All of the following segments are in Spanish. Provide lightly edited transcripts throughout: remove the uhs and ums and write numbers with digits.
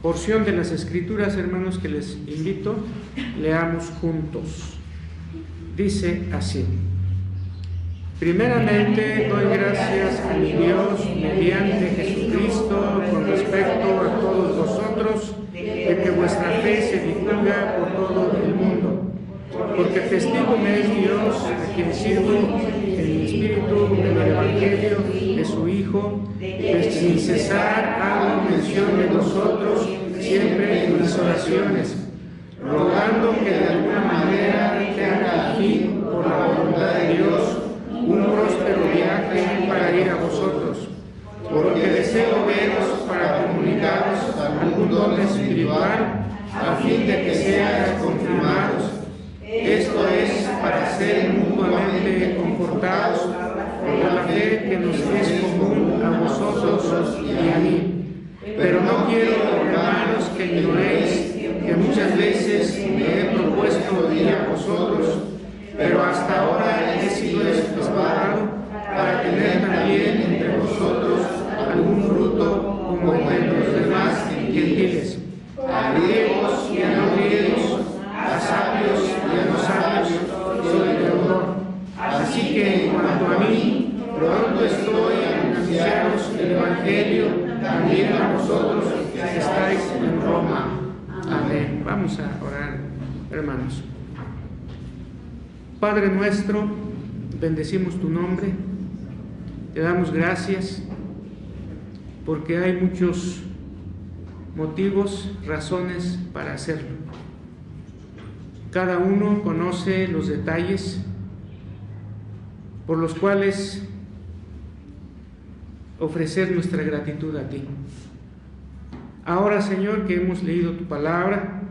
porción de las Escrituras, hermanos, que les invito, leamos juntos. Dice así: primeramente doy gracias a mi Dios mediante Jesucristo con respecto a todos vosotros, de que vuestra fe se divulga por todo el mundo, porque testigo me es Dios, a quien sirvo en mi espíritu en el Evangelio de su Hijo, que sin cesar hago mención de vosotros siempre en mis oraciones, rogando que de alguna manera tenga al fin, por la voluntad de Dios, un próspero viaje para ir a vosotros, porque deseo veros para comunicaros algún don espiritual, a fin de que seáis confirmados. Esto es para ser mutuamente confortados por la fe que nos es común a vosotros y a mí. Pero no quiero, hermanos, que ignoréis que muchas veces me he propuesto ir a vosotros, pero hasta ahora he sido explorado para tener también entre vosotros algún fruto como entre los demás gentiles, a griegos y a no griegos, a sabios y a no sabios, soy deudor. Así que en cuanto a mí, pronto estoy a anunciaros el Evangelio también a vosotros que estáis en Roma. Amén. Vamos a orar, hermanos. Padre nuestro, bendecimos tu nombre, te damos gracias porque hay muchos motivos, razones para hacerlo. Cada uno conoce los detalles por los cuales ofrecer nuestra gratitud a ti. Ahora, Señor, que hemos leído tu palabra,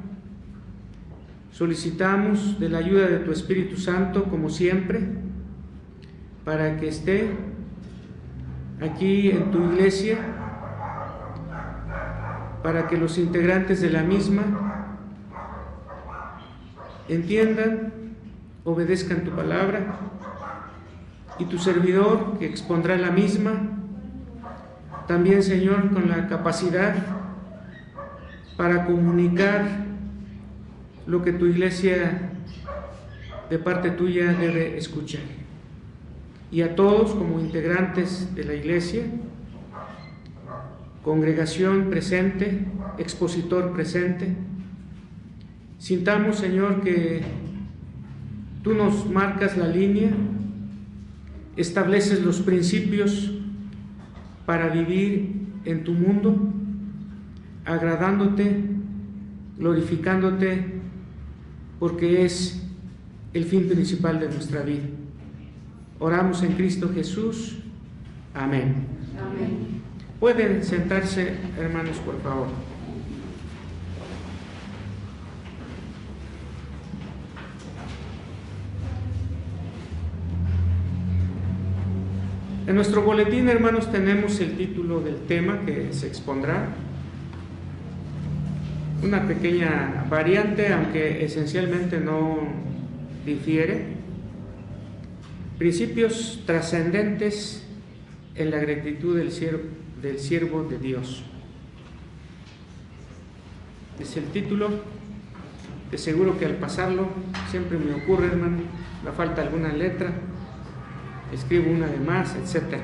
solicitamos de la ayuda de tu Espíritu Santo, como siempre, para que esté aquí en tu iglesia, para que los integrantes de la misma entiendan, obedezcan tu palabra, y tu servidor, que expondrá la misma, también, Señor, con la capacidad para comunicar lo que tu iglesia de parte tuya debe escuchar. Y a todos como integrantes de la iglesia, congregación presente, expositor presente, sintamos, Señor, que tú nos marcas la línea, estableces los principios para vivir en tu mundo, agradándote, glorificándote, porque es el fin principal de nuestra vida. Oramos en Cristo Jesús. Amén. Amén. Pueden sentarse, hermanos, por favor. En nuestro boletín, hermanos, tenemos el título del tema que se expondrá. Una pequeña variante, aunque esencialmente no difiere. Principios trascendentes en la gratitud del siervo de Dios. Es el título, que seguro que al pasarlo siempre me ocurre, hermano, me falta alguna letra, escribo una de más, etc.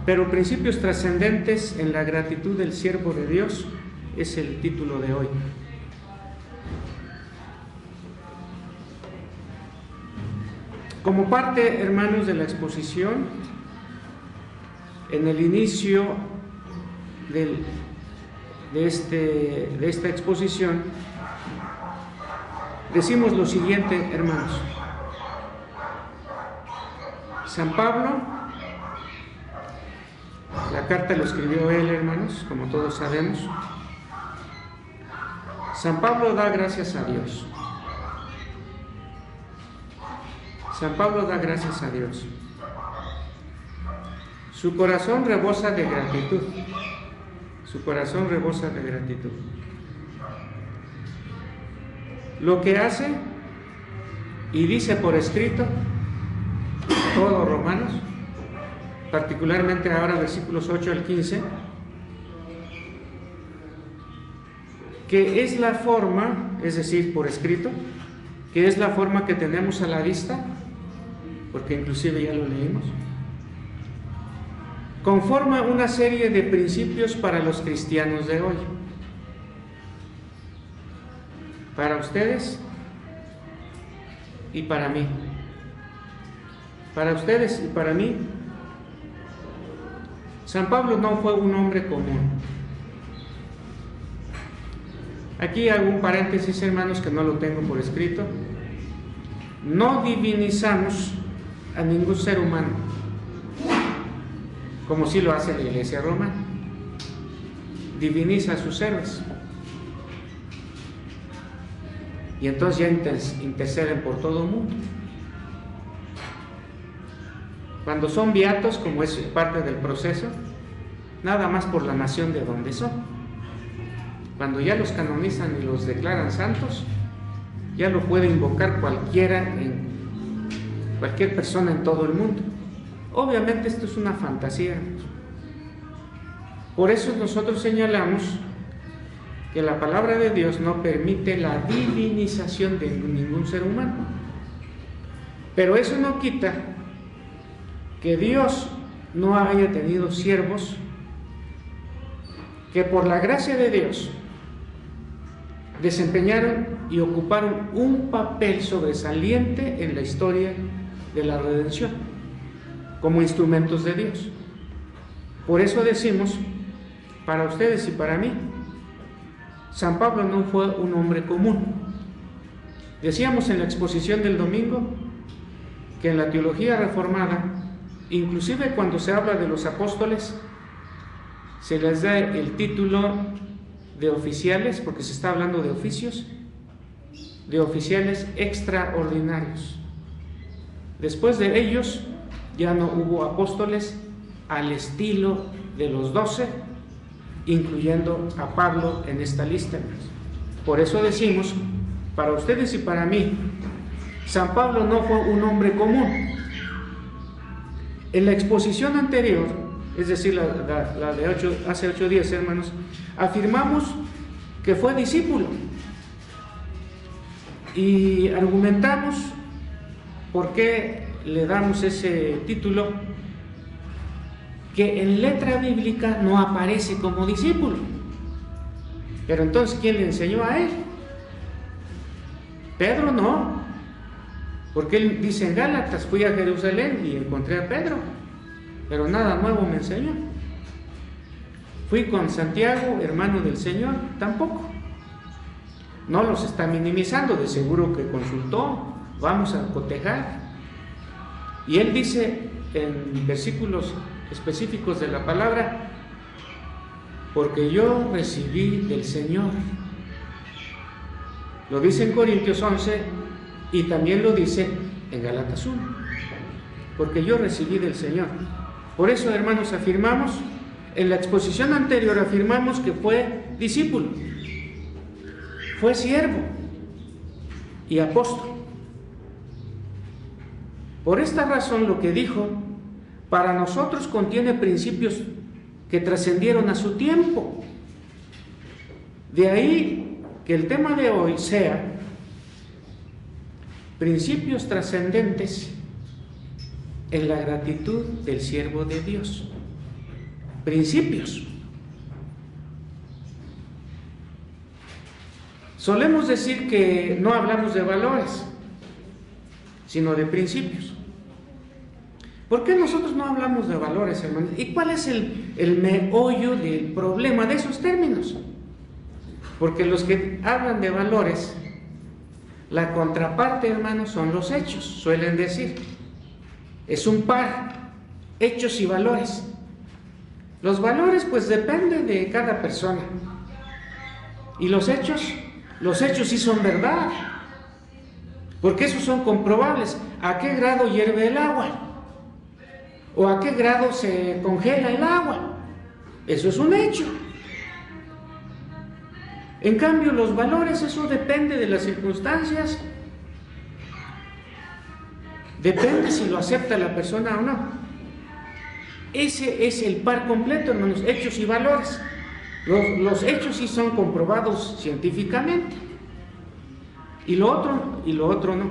Pero principios trascendentes en la gratitud del siervo de Dios es el título de hoy. Como parte, hermanos, de la exposición, en el inicio de esta exposición, decimos lo siguiente, hermanos. San Pablo, la carta lo escribió él, hermanos, como todos sabemos. San Pablo da gracias a Dios. San Pablo da gracias a Dios. Su corazón rebosa de gratitud. Su corazón rebosa de gratitud. Lo que hace y dice por escrito, todo Romanos, particularmente ahora versículos 8 al 15, que es la forma, es decir, por escrito, que es la forma que tenemos a la vista, porque inclusive ya lo leímos, conforma una serie de principios para los cristianos de hoy. Para ustedes y para mí. Para ustedes y para mí. San Pablo no fue un hombre común. Aquí hago un paréntesis, hermanos, que no lo tengo por escrito. No divinizamos a ningún ser humano, como sí lo hace la Iglesia romana. Diviniza a sus héroes. Y entonces ya interceden por todo el mundo. Cuando son beatos, como es parte del proceso, nada más por la nación de donde son. Cuando ya los canonizan y los declaran santos, ya lo puede invocar cualquier persona en todo el mundo. Obviamente esto es una fantasía. Por eso nosotros señalamos que la palabra de Dios no permite la divinización de ningún ser humano. Pero eso no quita que Dios no haya tenido siervos que por la gracia de Dios desempeñaron y ocuparon un papel sobresaliente en la historia de la redención, como instrumentos de Dios. Por eso decimos, para ustedes y para mí, San Pablo no fue un hombre común. Decíamos en la exposición del domingo que en la teología reformada, inclusive cuando se habla de los apóstoles, se les da el título de oficiales, porque se está hablando de oficios, de oficiales extraordinarios. Después de ellos ya no hubo apóstoles al estilo de los 12, incluyendo a Pablo en esta lista. Por eso decimos, para ustedes y para mí, San Pablo no fue un hombre común. En la exposición anterior, es decir, la de hace 8 días, hermanos, afirmamos que fue discípulo y argumentamos por qué le damos ese título, que en letra bíblica no aparece como discípulo. Pero entonces, ¿quién le enseñó a él? Pedro no, porque él dice en Gálatas, fui a Jerusalén y encontré a Pedro, pero nada nuevo me enseñó. Fui con Santiago, hermano del Señor, tampoco. No los está minimizando, de seguro que consultó, vamos a cotejar. Y él dice en versículos específicos de la palabra, porque yo recibí del Señor. Lo dice en Corintios 11 y también lo dice en Gálatas 1, porque yo recibí del Señor. Por eso, hermanos, afirmamos, en la exposición anterior afirmamos que fue discípulo, fue siervo y apóstol. Por esta razón, lo que dijo para nosotros contiene principios que trascendieron a su tiempo. De ahí que el tema de hoy sea principios trascendentes en la gratitud del siervo de Dios. Principios. Solemos decir que no hablamos de valores, sino de principios. ¿Por qué nosotros no hablamos de valores, hermanos? ¿Y cuál es el meollo del problema de esos términos? Porque los que hablan de valores, la contraparte, hermanos, son los hechos, suelen decir. Es un par, hechos y valores. Los valores, pues, dependen de cada persona. Y los hechos sí son verdad, porque esos son comprobables. ¿A qué grado hierve el agua? ¿O a qué grado se congela el agua? Eso es un hecho. En cambio, los valores, eso depende de las circunstancias. Depende si lo acepta la persona o no. Ese es el par completo, hermanos, hechos y valores. Los hechos sí son comprobados científicamente. Y lo otro no.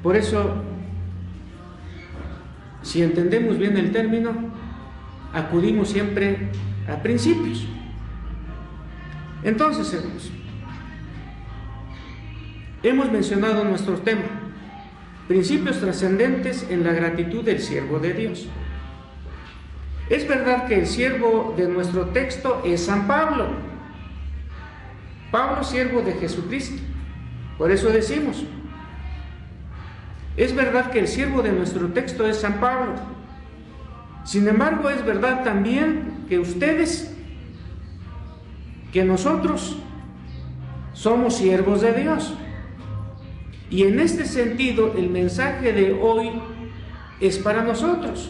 Por eso, si entendemos bien el término, acudimos siempre a principios. Entonces, hermanos, hemos mencionado nuestro tema, principios trascendentes en la gratitud del siervo de Dios. Es verdad que el siervo de nuestro texto es San Pablo. Pablo, siervo de Jesucristo. Por eso decimos, es verdad que el siervo de nuestro texto es San Pablo. Sin embargo, es verdad también que ustedes, que nosotros somos siervos de Dios. Y en este sentido, el mensaje de hoy es para nosotros.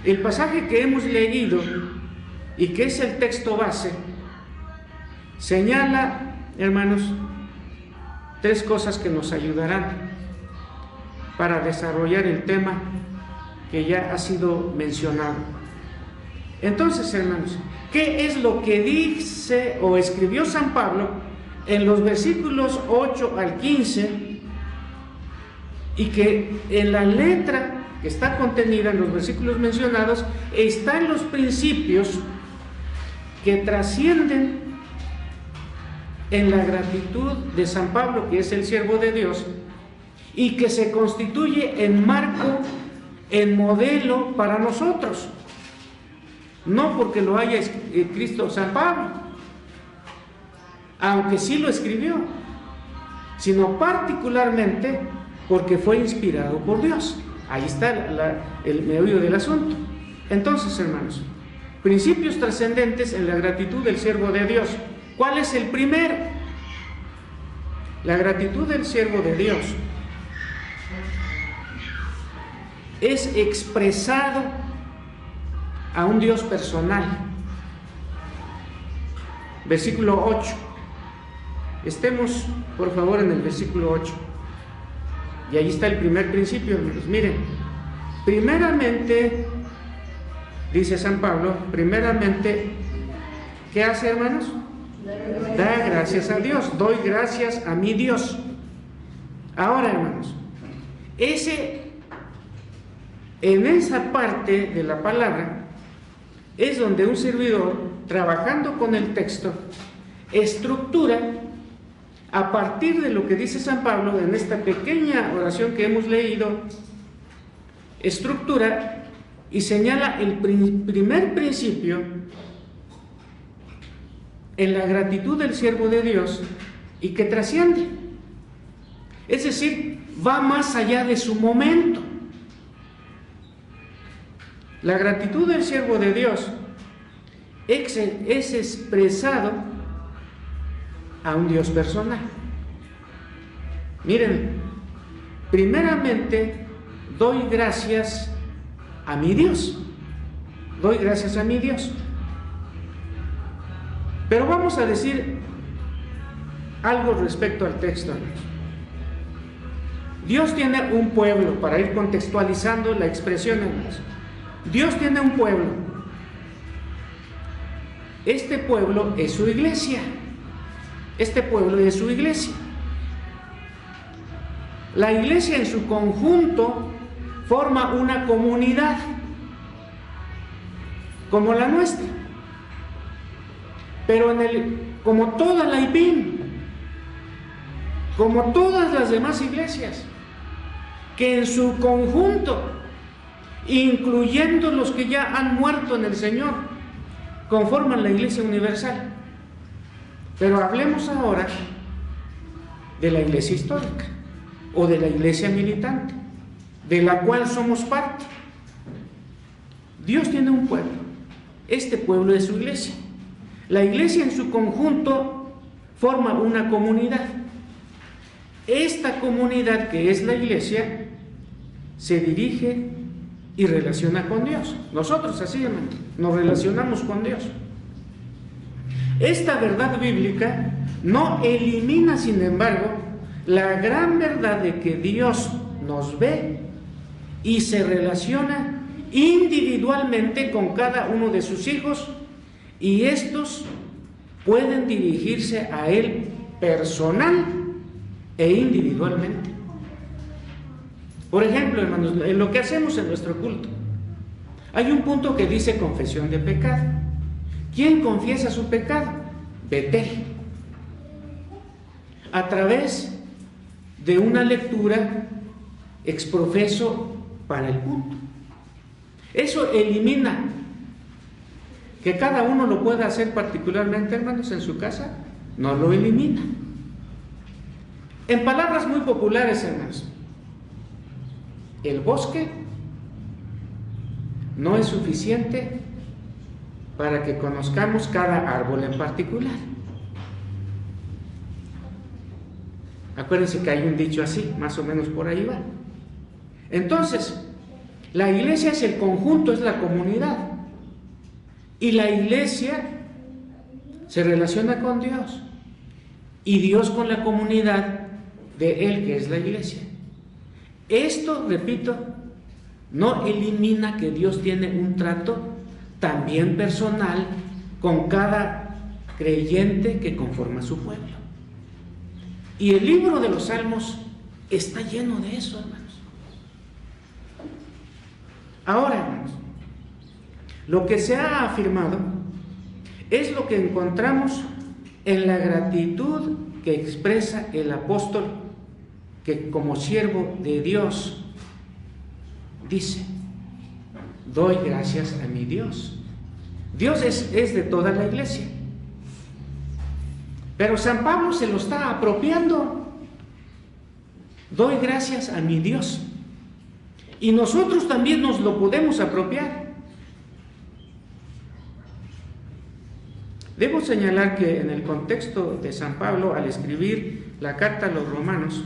El pasaje que hemos leído y que es el texto base, señala, hermanos, 3 cosas que nos ayudarán para desarrollar el tema que ya ha sido mencionado. Entonces, hermanos, ¿qué es lo que dice o escribió San Pablo en los versículos 8 al 15 y que en la letra que está contenida en los versículos mencionados están los principios que trascienden en la gratitud de San Pablo, que es el siervo de Dios, y que se constituye en marco, en modelo para nosotros? No porque lo haya escrito San Pablo, aunque sí lo escribió, sino particularmente porque fue inspirado por Dios. Ahí está el meollo del asunto. Entonces, hermanos, principios trascendentes en la gratitud del siervo de Dios. ¿Cuál es el primero? La gratitud del siervo de Dios es expresado a un Dios personal. Versículo 8. Estemos, por favor, en el versículo 8. Y ahí está el primer principio, hermanos. Miren, primeramente, dice San Pablo, primeramente, ¿qué hace, hermanos? Da gracias a Dios. Doy gracias a mi Dios. Ahora, hermanos, en esa parte de la palabra es donde un servidor, trabajando con el texto, estructura a partir de lo que dice San Pablo en esta pequeña oración que hemos leído, estructura y señala el primer principio en la gratitud del siervo de Dios y que trasciende. Es decir, va más allá de su momento. La gratitud del siervo de Dios es expresado a un Dios personal. Miren, primeramente doy gracias a mi Dios. Doy gracias a mi Dios. Pero vamos a decir algo respecto al texto. Dios tiene un pueblo, para ir contextualizando la expresión, hermanos. Dios tiene un pueblo. Este pueblo es su iglesia. Este pueblo es su iglesia. La iglesia en su conjunto forma una comunidad como la nuestra. Pero como toda la IPIM, como todas las demás iglesias, que en su conjunto, incluyendo los que ya han muerto en el Señor, conforman la Iglesia Universal. Pero hablemos ahora de la iglesia histórica o de la iglesia militante, de la cual somos parte. Dios tiene un pueblo. Este pueblo es su iglesia. La iglesia en su conjunto forma una comunidad. Esta comunidad, que es la iglesia, se dirige y relaciona con Dios. Nosotros así, hermano, nos relacionamos con Dios. Esta verdad bíblica no elimina, sin embargo, la gran verdad de que Dios nos ve y se relaciona individualmente con cada uno de sus hijos y estos pueden dirigirse a Él personal e individualmente. Por ejemplo, hermanos, en lo que hacemos en nuestro culto, hay un punto que dice confesión de pecado. ¿Quién confiesa su pecado? Betel. A través de una lectura exprofeso para el culto. Eso elimina que cada uno lo pueda hacer particularmente, hermanos, en su casa. No lo elimina. En palabras muy populares, hermanos, el bosque no es suficiente para que conozcamos cada árbol en particular. Acuérdense que hay un dicho así, más o menos por ahí va. Entonces, la iglesia es el conjunto, es la comunidad. Y la iglesia se relaciona con Dios. Y Dios con la comunidad de Él, que es la iglesia. Esto, repito, no elimina que Dios tiene un trato también personal con cada creyente que conforma su pueblo. Y el libro de los Salmos está lleno de eso, hermanos. Ahora, hermanos, lo que se ha afirmado es lo que encontramos en la gratitud que expresa el apóstol, que como siervo de Dios dice: doy gracias a mi Dios. Dios es de toda la iglesia. Pero San Pablo se lo está apropiando. Doy gracias a mi Dios. Y nosotros también nos lo podemos apropiar. Debo señalar que en el contexto de San Pablo, al escribir la carta a los romanos,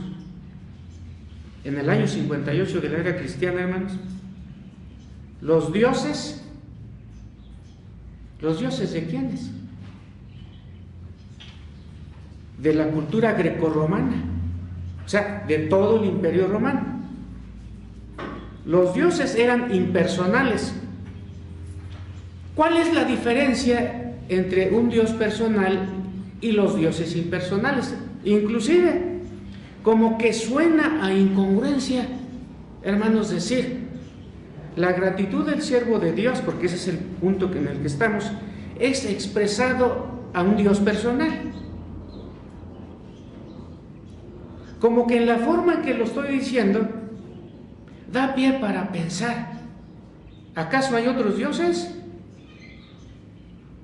en el año 58 de la era cristiana, hermanos, los dioses ¿de quiénes? De la cultura grecorromana, o sea, de todo el imperio romano. Los dioses eran impersonales. ¿Cuál es la diferencia entre un dios personal y los dioses impersonales? Inclusive, como que suena a incongruencia, hermanos, decir, la gratitud del siervo de Dios, porque ese es el punto en el que estamos, es expresado a un Dios personal. Como que en la forma en que lo estoy diciendo, da pie para pensar, ¿acaso hay otros dioses?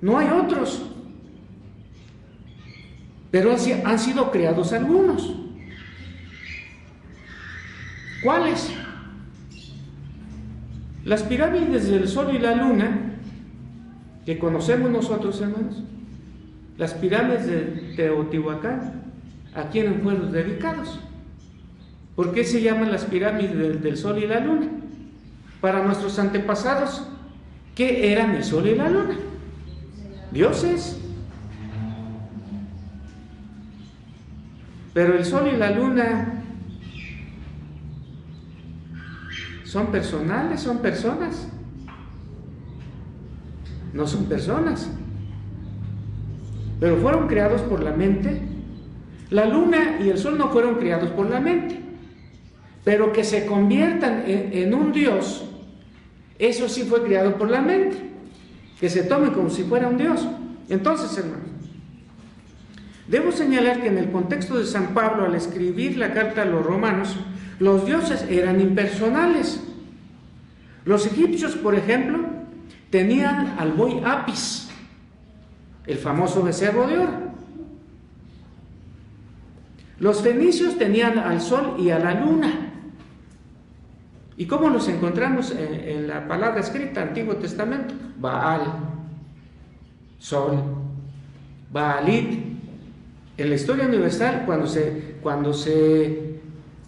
No hay otros, pero han sido creados algunos. ¿Cuáles? Las pirámides del Sol y la Luna, que conocemos nosotros, hermanos, las pirámides de Teotihuacán, ¿a quién fueron dedicados? ¿Por qué se llaman las pirámides del Sol y la Luna? Para nuestros antepasados, ¿qué eran el Sol y la Luna? Dioses. Pero el Sol y la Luna ¿son personales? ¿Son personas? No son personas, pero fueron creados por la mente. La luna y el sol no fueron creados por la mente, pero que se conviertan en un dios, eso sí fue creado por la mente, que se tome como si fuera un dios. Entonces, hermanos, debo señalar que en el contexto de San Pablo, al escribir la carta a los romanos, los dioses eran impersonales. Los egipcios, por ejemplo, tenían al buey Apis, el famoso becerro de oro. Los fenicios tenían al sol y a la luna. ¿Y cómo los encontramos en la palabra escrita, Antiguo Testamento? Baal, sol, Baalit. En la historia universal, cuando se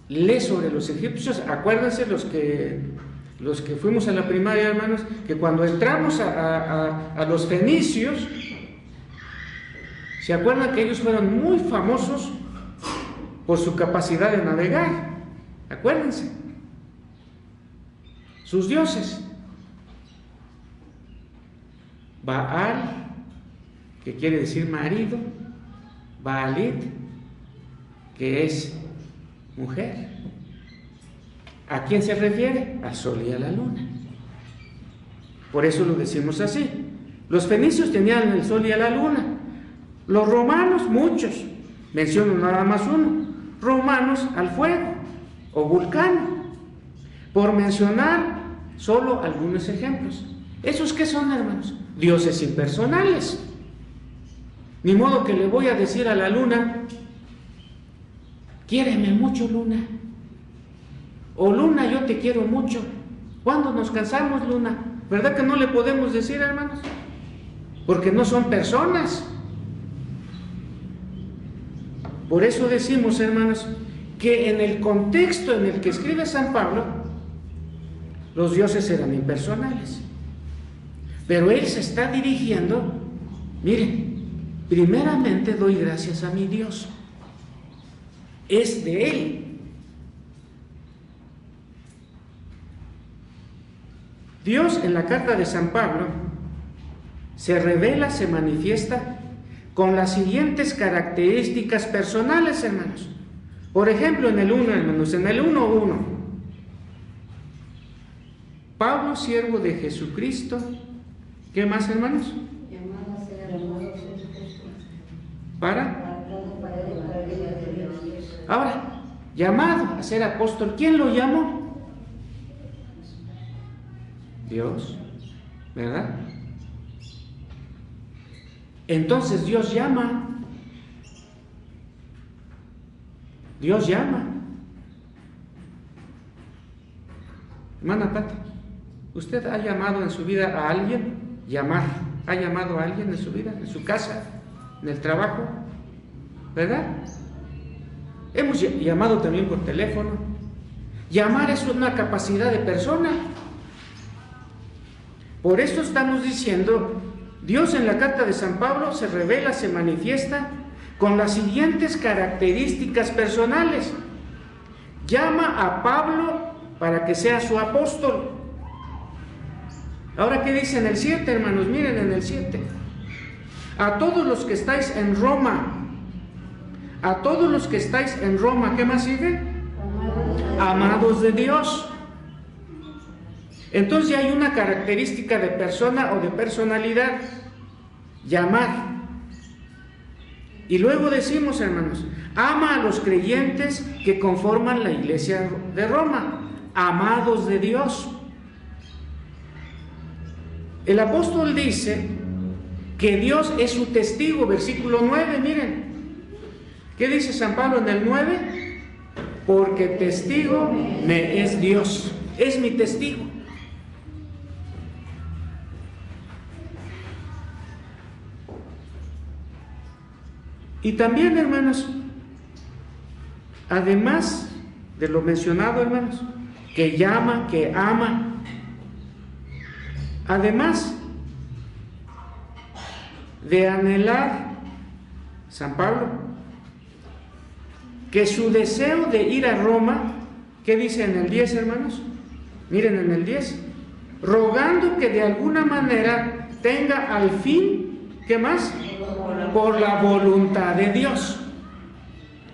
lee sobre los egipcios, acuérdense los que fuimos a la primaria, hermanos, que cuando entramos a los fenicios, se acuerdan que ellos fueron muy famosos por su capacidad de navegar. Acuérdense, sus dioses, Baal, que quiere decir marido, Baalit, que es mujer. ¿A quién se refiere? Al sol y a la luna. Por eso lo decimos así. Los fenicios tenían el sol y a la luna. Los romanos, muchos, menciono nada más uno, romanos al fuego o Vulcano, por mencionar solo algunos ejemplos. ¿Esos qué son, hermanos? Dioses impersonales. Ni modo que le voy a decir a la luna, quiéreme mucho, luna, o luna, yo te quiero mucho. ¿Cuándo nos cansamos, luna? ¿Verdad que no le podemos decir, hermanos? Porque no son personas. Por eso decimos, hermanos, que en el contexto en el que escribe San Pablo, los dioses eran impersonales. Pero él se está dirigiendo, miren, primeramente doy gracias a mi Dios. Es de él. Dios en la carta de San Pablo se revela, se manifiesta con las siguientes características personales, hermanos. Por ejemplo, en el 1, hermanos, en el 1:1, Pablo, siervo de Jesucristo. ¿Qué más, hermanos? Ahora, llamado a ser apóstol. ¿Quién lo llamó? Dios, ¿verdad? Entonces Dios llama. Dios llama. Hermana Pati, ¿usted ha llamado en su vida a alguien? Llamar. ¿Ha llamado a alguien en su vida? ¿En su casa? ¿En el trabajo? ¿Verdad? Hemos llamado también por teléfono. Llamar es una capacidad de persona. Por eso estamos diciendo, Dios en la carta de San Pablo se revela, se manifiesta con las siguientes características personales. Llama a Pablo para que sea su apóstol. Ahora, ¿qué dice en el 7, hermanos? Miren en el 7. A todos los que estáis en Roma, a todos los que estáis en Roma, ¿qué más sigue? Amados de Dios. Entonces ya hay una característica de persona o de personalidad, llamar. Y luego decimos, hermanos, ama a los creyentes que conforman la iglesia de Roma, amados de Dios. El apóstol dice que Dios es su testigo, versículo 9, miren. ¿Qué dice San Pablo en el 9? Porque testigo me es Dios, es mi testigo. Y también, hermanos, además de lo mencionado, hermanos, que llama, que ama, además de anhelar, San Pablo, que su deseo de ir a Roma, ¿qué dice en el 10, hermanos? Miren en el 10, rogando que de alguna manera tenga al fin, ¿qué más? Por la voluntad de Dios.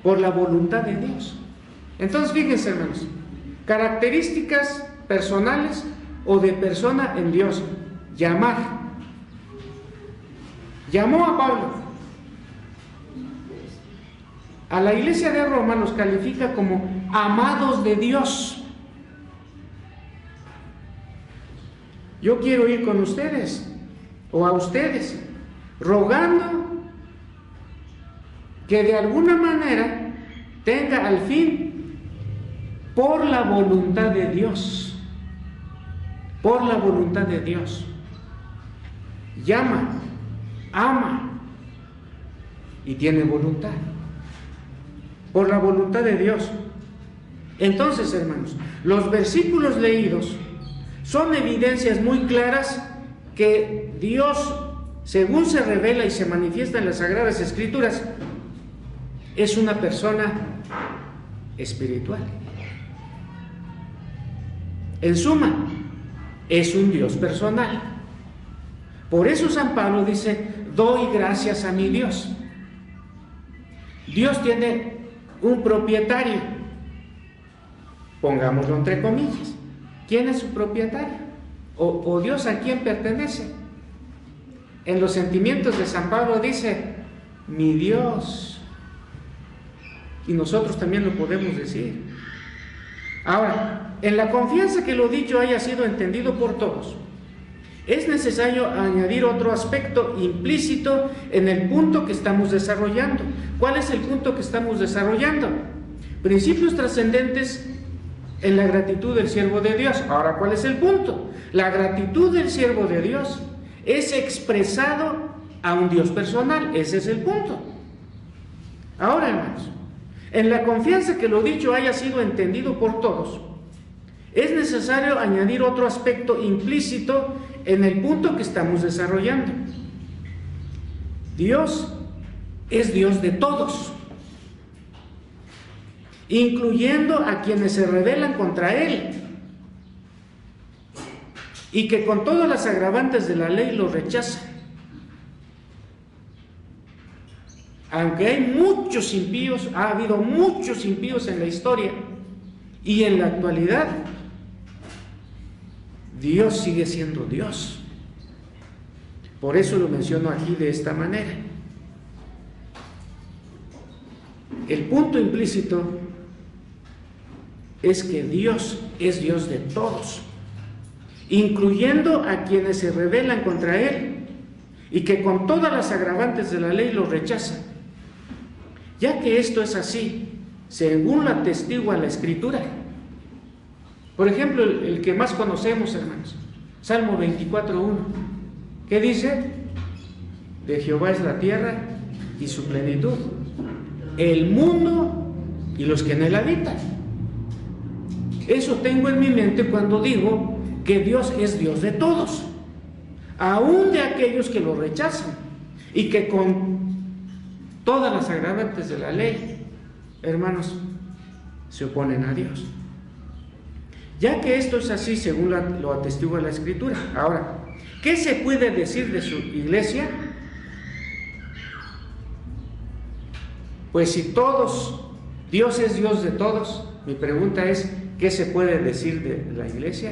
Por la voluntad de Dios. Entonces, fíjense, hermanos, características personales o de persona en Dios. Llamar. Llamó a Pablo. A la iglesia de Roma los califica como amados de Dios. Yo quiero ir con ustedes o a ustedes, rogando que de alguna manera tenga al fin por la voluntad de Dios. Por la voluntad de Dios. Llama, ama y tiene voluntad. Por la voluntad de Dios. Entonces, hermanos, los versículos leídos son evidencias muy claras que Dios, según se revela y se manifiesta en las Sagradas Escrituras, es una persona espiritual. En suma, es un Dios personal. Por eso San Pablo dice, doy gracias a mi Dios. Dios tiene un propietario, pongámoslo entre comillas. ¿Quién es su propietario? ¿O Dios a quién pertenece? En los sentimientos de San Pablo dice, mi Dios. Y nosotros también lo podemos decir. Ahora, en la confianza que lo dicho haya sido entendido por todos, es necesario añadir otro aspecto implícito en el punto que estamos desarrollando. ¿Cuál es el punto que estamos desarrollando? Principios trascendentes en la gratitud del siervo de Dios. Ahora, ¿cuál es el punto? La gratitud del siervo de Dios es expresado a un Dios personal. Ese es el punto. Ahora, hermanos, en la confianza que lo dicho haya sido entendido por todos, es necesario añadir otro aspecto implícito en el punto que estamos desarrollando. Dios es Dios de todos, incluyendo a quienes se rebelan contra Él y que con todas las agravantes de la ley lo rechazan. Aunque hay muchos impíos, ha habido muchos impíos en la historia y en la actualidad, Dios sigue siendo Dios. Por eso lo menciono aquí de esta manera. El punto implícito es que Dios es Dios de todos, incluyendo a quienes se rebelan contra Él y que con todas las agravantes de la ley lo rechazan. Ya que esto es así, según lo atestigua la Escritura. Por ejemplo, el que más conocemos, hermanos, Salmo 24:1. ¿Qué dice? De Jehová es la tierra y su plenitud, el mundo y los que en él habitan. Eso tengo en mi mente cuando digo que Dios es Dios de todos, aún de aquellos que lo rechazan y que con todas las agravantes de la ley, hermanos, se oponen a Dios. Ya que esto es así, según lo atestigua la Escritura. Ahora, ¿qué se puede decir de su iglesia? Pues si Dios es Dios de todos, mi pregunta es, ¿qué se puede decir de la iglesia?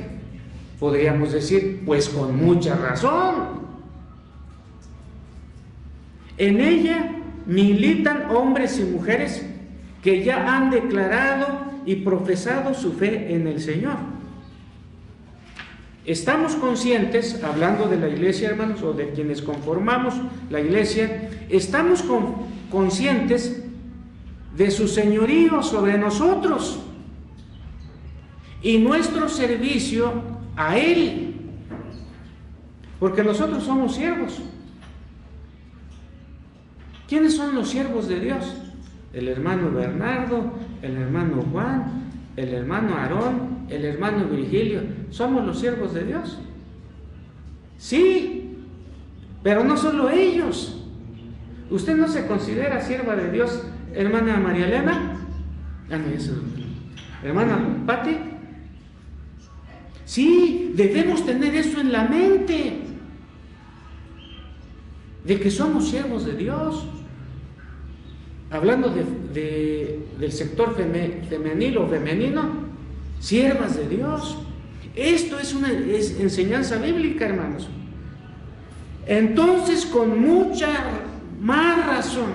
Podríamos decir, pues con mucha razón. En ella militan hombres y mujeres que ya han declarado y profesado su fe en el Señor. Estamos conscientes, hablando de la iglesia, hermanos, o de quienes conformamos la iglesia, estamos conscientes de su señorío sobre nosotros y nuestro servicio a Él, porque nosotros somos siervos. ¿Quiénes son los siervos de Dios? El hermano Bernardo, el hermano Juan, el hermano Aarón, el hermano Virgilio. ¿Somos los siervos de Dios? Sí, pero no solo ellos. ¿Usted no se considera sierva de Dios, hermana María Elena? Hermana Pati. Sí, debemos tener eso en la mente, de que somos siervos de Dios. Hablando del sector femenil o femenino, siervas de Dios. Esto es una enseñanza bíblica, hermanos. Entonces, con mucha más razón,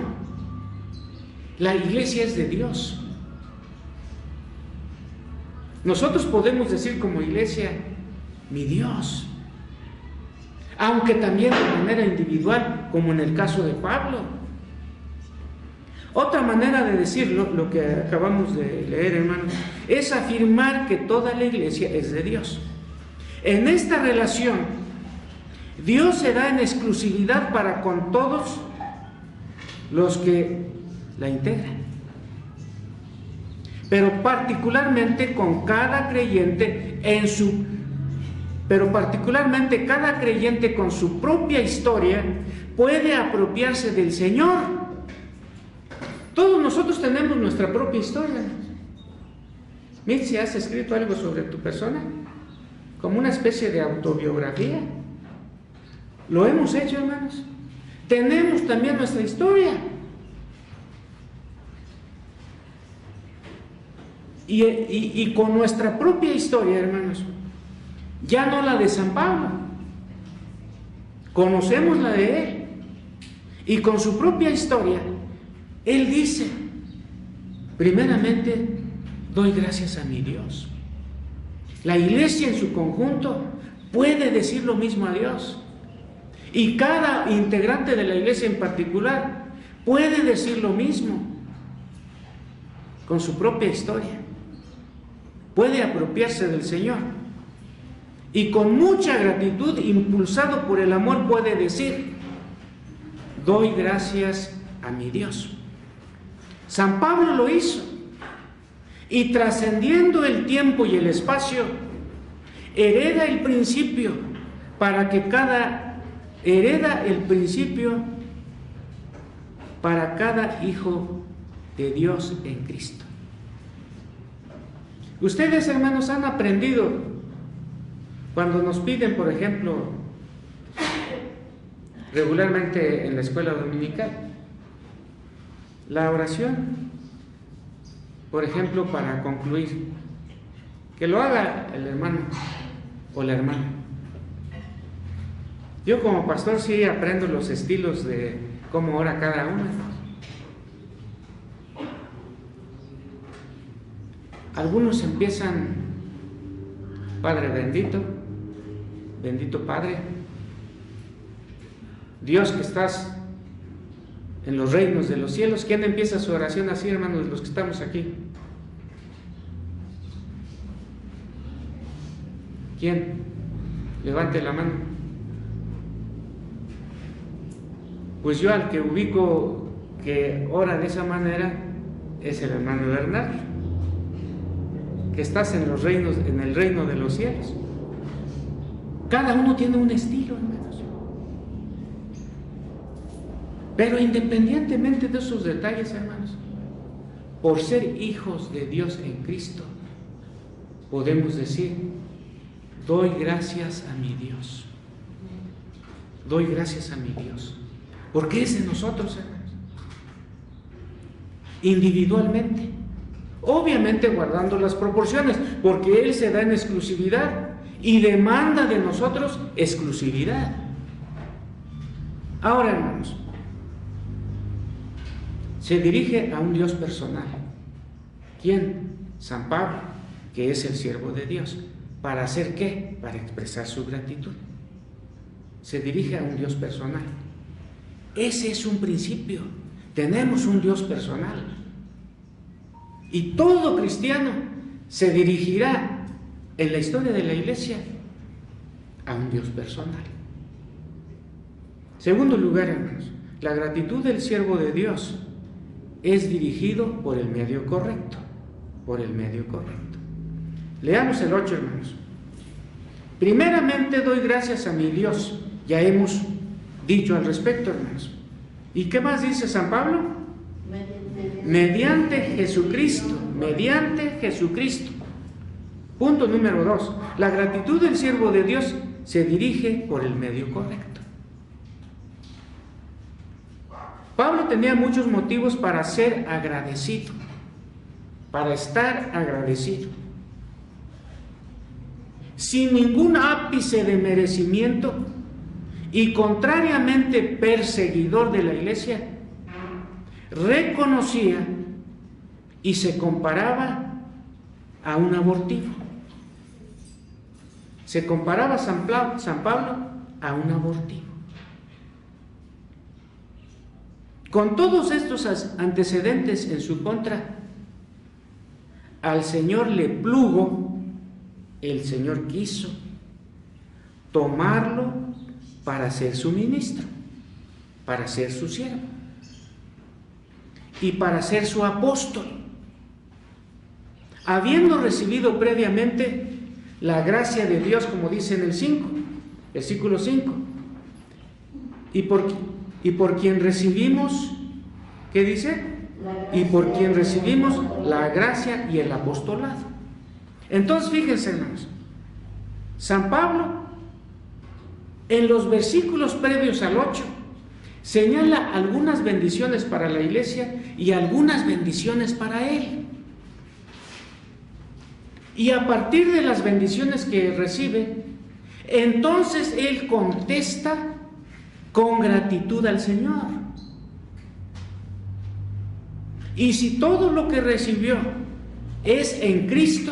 la iglesia es de Dios. Nosotros podemos decir como iglesia, mi Dios, aunque también de manera individual, como en el caso de Pablo. Otra manera de decirlo, lo que acabamos de leer, hermanos, es afirmar que toda la iglesia es de Dios. En esta relación, Dios se da en exclusividad para con todos los que la integran, pero particularmente con cada creyente cada creyente con su propia historia puede apropiarse del Señor. Todos nosotros tenemos nuestra propia historia. Mitzi, ¿has escrito algo sobre tu persona? Como una especie de autobiografía. Lo hemos hecho, hermanos. Tenemos también nuestra historia. Y con nuestra propia historia, hermanos, ya no la de San Pablo, conocemos la de él. Y con su propia historia, él dice, primeramente, doy gracias a mi Dios. La iglesia en su conjunto puede decir lo mismo a Dios. Y cada integrante de la iglesia en particular puede decir lo mismo con su propia historia. Puede apropiarse del Señor. Y con mucha gratitud, impulsado por el amor, puede decir, doy gracias a mi Dios. San Pablo lo hizo. Y trascendiendo el tiempo y el espacio, hereda el principio para cada hijo de Dios en Cristo. Ustedes, hermanos, han aprendido cuando nos piden, por ejemplo, regularmente en la escuela dominical, la oración, por ejemplo, para concluir, que lo haga el hermano o la hermana. Yo como pastor sí aprendo los estilos de cómo ora cada uno. Algunos empiezan, Padre bendito, bendito Padre, Dios que estás en los reinos de los cielos. ¿Quién empieza su oración así, hermanos, de los que estamos aquí? ¿Quién? Levante la mano. Pues yo al que ubico que ora de esa manera es el hermano Bernardo, que estás en los reinos, en el reino de los cielos. Cada uno tiene un estilo, hermanos. Pero independientemente de esos detalles, hermanos, por ser hijos de Dios en Cristo, podemos decir, doy gracias a mi Dios. Doy gracias a mi Dios. Porque es de nosotros, hermanos. Individualmente. Obviamente guardando las proporciones, porque Él se da en exclusividad y demanda de nosotros exclusividad. Ahora, hermanos, se dirige a un Dios personal. ¿Quién? San Pablo, que es el siervo de Dios. ¿Para hacer qué? Para expresar su gratitud. Se dirige a un Dios personal. Ese es un principio. Tenemos un Dios personal. Y todo cristiano se dirigirá en la historia de la iglesia a un Dios personal. Segundo lugar, hermanos, la gratitud del siervo de Dios es dirigido por el medio correcto. Por el medio correcto. Leamos el 8, hermanos. Primeramente doy gracias a mi Dios. Ya hemos dicho al respecto, hermanos. ¿Y qué más dice San Pablo? Mediante Jesucristo. Mediante Jesucristo. Punto número 2. La gratitud del siervo de Dios se dirige por el medio correcto. Pablo tenía muchos motivos para ser agradecido, para estar agradecido. Sin ningún ápice de merecimiento y contrariamente perseguidor de la iglesia, reconocía y se comparaba a un abortivo. Se comparaba San Pablo a un abortivo. Con todos estos antecedentes en su contra, al Señor le plugo, el Señor quiso tomarlo para ser su ministro, para ser su siervo y para ser su apóstol, habiendo recibido previamente la gracia de Dios, como dice en el 5, versículo 5, y por quien recibimos, ¿qué dice? Y por quien recibimos la gracia y el apostolado. Entonces, fíjense, hermanos, San Pablo en los versículos previos al 8, señala algunas bendiciones para la iglesia y algunas bendiciones para él. Y a partir de las bendiciones que recibe, entonces él contesta con gratitud al Señor. Y si todo lo que recibió es en Cristo,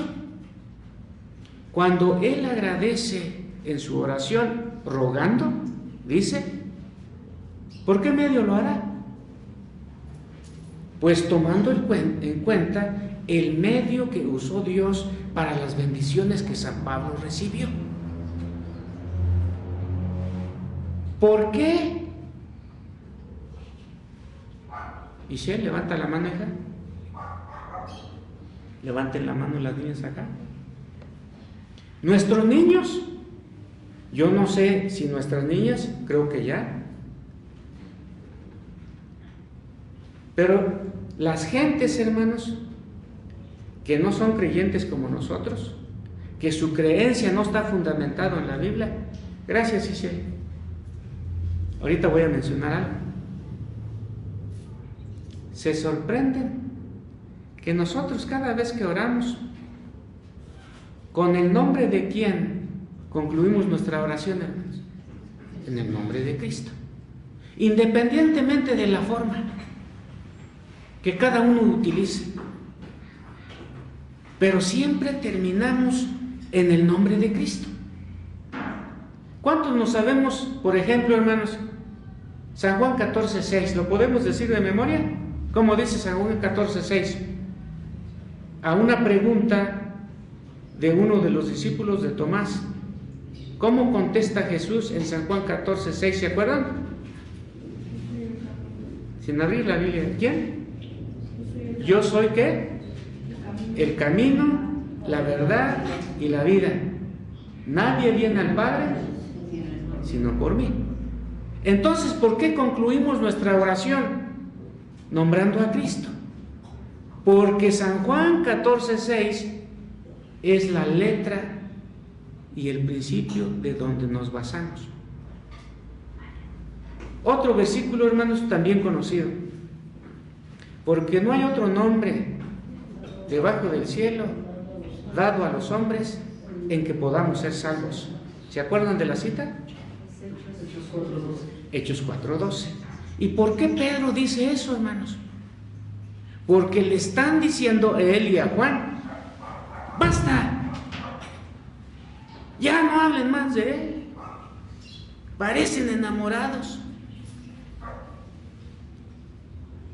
cuando él agradece en su oración rogando, dice, ¿por qué medio lo hará? Pues tomando en cuenta el medio que usó Dios para las bendiciones que San Pablo recibió. ¿Por qué? Michelle, levanta la mano, hija. Levanten la mano las niñas acá. Nuestros niños, yo no sé si nuestras niñas, creo que ya, pero las gentes, hermanos, que no son creyentes como nosotros, que su creencia no está fundamentada en la Biblia, gracias, Isabel. Ahorita voy a mencionar algo. Se sorprenden que nosotros cada vez que oramos, ¿con el nombre de quién concluimos nuestra oración, hermanos? En el nombre de Cristo. Independientemente de la forma que cada uno utilice. Pero siempre terminamos en el nombre de Cristo. ¿Cuántos nos sabemos, por ejemplo, hermanos, San Juan 14:6? ¿Lo podemos decir de memoria? ¿Cómo dice San Juan 14:6? A una pregunta de uno de los discípulos de Tomás. ¿Cómo contesta Jesús en San Juan 14:6? ¿Se acuerdan? Sin abrir la Biblia. ¿Quién? Yo soy ¿qué? El camino, la verdad y la vida. Nadie viene al Padre sino por mí. Entonces, ¿por qué concluimos nuestra oración nombrando a Cristo? Porque San Juan 14:6 es la letra y el principio de donde nos basamos. Otro versículo, hermanos, también conocido. Porque no hay otro nombre debajo del cielo dado a los hombres en que podamos ser salvos. ¿Se acuerdan de la cita? Hechos 4:12. ¿Y por qué Pedro dice eso, hermanos? Porque le están diciendo a él y a Juan, ¡basta! Ya no hablen más de él. Parecen enamorados.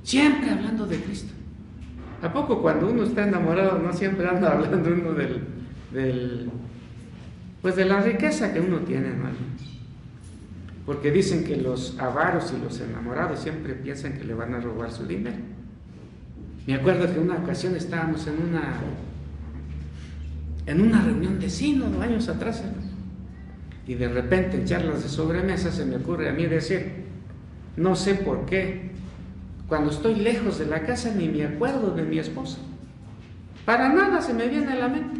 Siempre hablando de Cristo. ¿A poco cuando uno está enamorado no siempre anda hablando uno pues de la riqueza que uno tiene, hermano? Porque dicen que los avaros y los enamorados siempre piensan que le van a robar su dinero. Me acuerdo que una ocasión estábamos en una reunión de sínodo años atrás, hermano, y de repente en charlas de sobremesa se me ocurre a mí decir, no sé por qué, cuando estoy lejos de la casa ni me acuerdo de mi esposa. Para nada se me viene a la mente.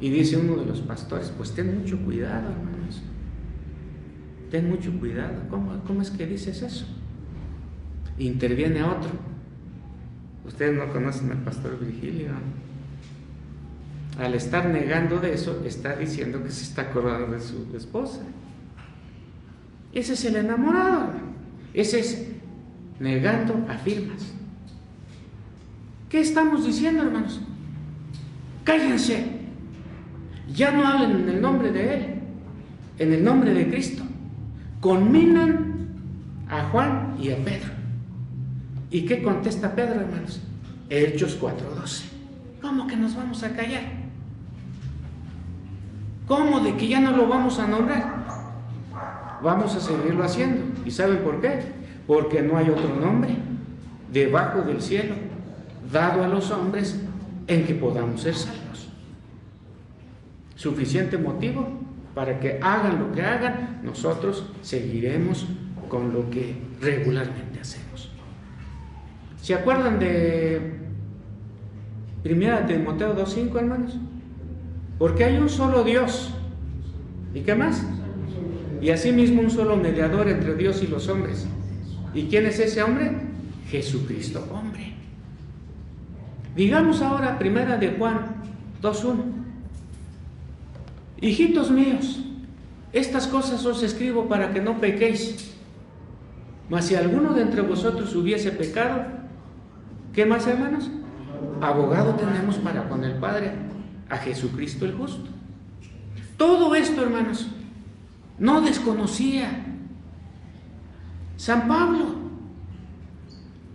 Y dice uno de los pastores, pues ten mucho cuidado, hermanos. Ten mucho cuidado. ¿Cómo es que dices eso? Interviene otro. Ustedes no conocen al pastor Virgilio. Al estar negando de eso, está diciendo que se está acordando de su esposa. Ese es el enamorado. Ese es negando afirmas. ¿Qué estamos diciendo, hermanos? Cállense. Ya no hablen en el nombre de Él, en el nombre de Cristo. Conminan a Juan y a Pedro. ¿Y qué contesta Pedro, hermanos? Hechos 4:12. ¿Cómo que nos vamos a callar? ¿Cómo de que ya no lo vamos a nombrar? Vamos a seguirlo haciendo. ¿Y saben por qué? Porque no hay otro nombre debajo del cielo dado a los hombres en que podamos ser salvos. Suficiente motivo para que hagan lo que hagan, nosotros seguiremos con lo que regularmente hacemos. ¿Se acuerdan de 1 Timoteo 2:5, hermanos? Porque hay un solo Dios ¿Y qué más? Y asimismo un solo mediador entre Dios y los hombres. ¿Y quién es ese hombre? Jesucristo, hombre. Digamos ahora primera de Juan 2:1. Hijitos míos, estas cosas os escribo para que no pequéis. Mas si alguno de entre vosotros hubiese pecado, ¿qué más, hermanos? Abogado tenemos para con el Padre, a Jesucristo el justo. Todo esto, hermanos, no desconocía San Pablo.